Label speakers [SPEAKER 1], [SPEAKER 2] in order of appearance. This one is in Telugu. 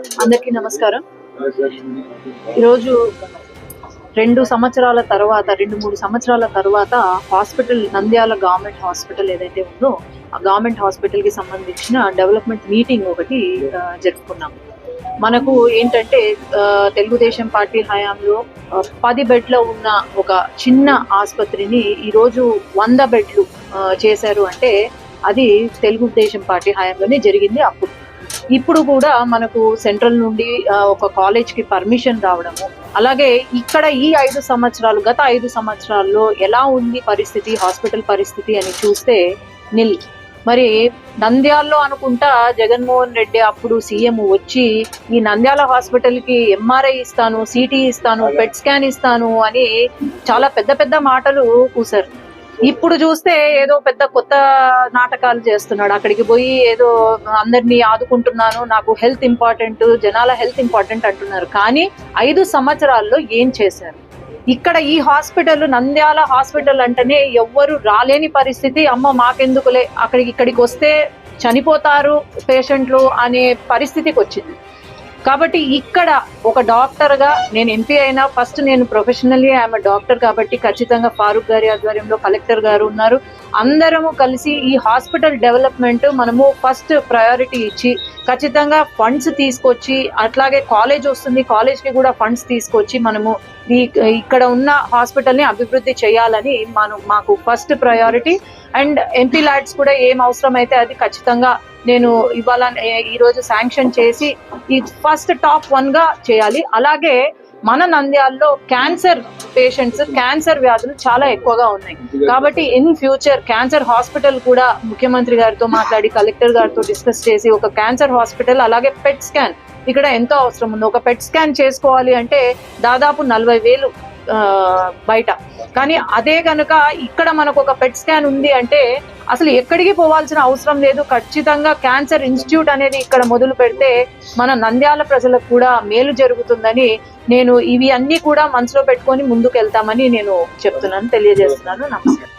[SPEAKER 1] అందరికీ నమస్కారం. ఈరోజు 2 సంవత్సరాల తర్వాత 2-3 సంవత్సరాల తర్వాత హాస్పిటల్ నంద్యాల గవర్నమెంట్ హాస్పిటల్ ఏదైతే ఉందో ఆ గవర్నమెంట్ హాస్పిటల్ కి సంబంధించిన డెవలప్మెంట్ మీటింగ్ ఒకటి జరుపుకున్నాం. మనకు ఏంటంటే తెలుగుదేశం పార్టీ హయాంలో 10 బెడ్ల ఉన్న ఒక చిన్న ఆసుపత్రిని ఈరోజు 100 బెడ్లు చేశారు అంటే అది తెలుగుదేశం పార్టీ హయాంలోనే జరిగింది. ఇప్పుడు కూడా మనకు సెంట్రల్ నుండి ఒక కాలేజ్ కి పర్మిషన్ రావడము, అలాగే ఇక్కడ ఈ 5 సంవత్సరాలు గత 5 సంవత్సరాల్లో ఎలా ఉంది పరిస్థితి, హాస్పిటల్ పరిస్థితి అని చూస్తే నిల్. మరి నంద్యాలలో అనుకుంటా జగన్మోహన్ రెడ్డి అప్పుడు సీఎం వచ్చి ఈ నంద్యాల హాస్పిటల్ కి ఎంఆర్ఐ ఇస్తాను, సిటీ ఇస్తాను, పెట్ స్కాన్ ఇస్తాను అని చాలా పెద్ద పెద్ద మాటలు కూసారు. ఇప్పుడు చూస్తే ఏదో పెద్ద కొత్త నాటకాలు చేస్తున్నాడు. అక్కడికి పోయి ఏదో అందరినీ ఆదుకుంటున్నాను, నాకు హెల్త్ ఇంపార్టెంట్, జనాల హెల్త్ ఇంపార్టెంట్ అంటున్నారు. కానీ 5 సంవత్సరాల్లో ఏం చేశారు? ఇక్కడ ఈ హాస్పిటల్ నంద్యాల హాస్పిటల్ అంటేనే ఎవ్వరు రాలేని పరిస్థితి. అమ్మ మాకెందుకులే, ఇక్కడికి వస్తే చనిపోతారు పేషెంట్లు అనే పరిస్థితికి వచ్చింది. కాబట్టి ఇక్కడ ఒక డాక్టర్ గా నేను ఎంపీ అయినా ఫస్ట్ నేను ప్రొఫెషనల్లీ ఐఎమ్ డాక్టర్ కాబట్టి ఖచ్చితంగా ఫారూక్ గారి ఆధ్వర్యంలో కలెక్టర్ గారు ఉన్నారు, అందరము కలిసి ఈ హాస్పిటల్ డెవలప్మెంట్ మనము ఫస్ట్ ప్రయారిటీ ఇచ్చి ఖచ్చితంగా ఫండ్స్ తీసుకొచ్చి, అట్లాగే కాలేజ్ వస్తుంది, కాలేజ్ కి కూడా ఫండ్స్ తీసుకొచ్చి మనము ఇక్కడ ఉన్న హాస్పిటల్ ని అభివృద్ధి చేయాలని మాకు first priority. And MP LADS కూడా ఏం అవసరం అయితే అది ఖచ్చితంగా నేను ఇవాళ ఈరోజు శాంక్షన్ చేసి ఈ ఫస్ట్ టాప్ 1 గా చేయాలి. అలాగే మన నంద్యాలలో క్యాన్సర్ పేషెంట్స్, క్యాన్సర్ వ్యాధులు చాలా ఎక్కువగా ఉన్నాయి కాబట్టి ఇన్ ఫ్యూచర్ క్యాన్సర్ హాస్పిటల్ కూడా ముఖ్యమంత్రి గారితో మాట్లాడి కలెక్టర్ గారితో డిస్కస్ చేసి ఒక క్యాన్సర్ హాస్పిటల్, అలాగే పెట్ స్కాన్ ఇక్కడ ఎంతో అవసరం ఉంది. ఒక పెట్ స్కాన్ చేసుకోవాలి అంటే దాదాపు 40,000 బయట. కానీ అదే గనుక ఇక్కడ మనకు ఒక పెట్ స్కాన్ ఉంది అంటే అసలు ఎక్కడికి పోవాల్సిన అవసరం లేదు. ఖచ్చితంగా క్యాన్సర్ ఇన్స్టిట్యూట్ అనేది ఇక్కడ మొదలు పెడితే మన నంద్యాల ప్రజలకు కూడా మేలు జరుగుతుందని నేను ఇవి అన్ని కూడా మనసులో పెట్టుకొని ముందుకు వెళ్తామని నేను చెప్తున్నాను, తెలియజేస్తున్నాను. నమస్కారం.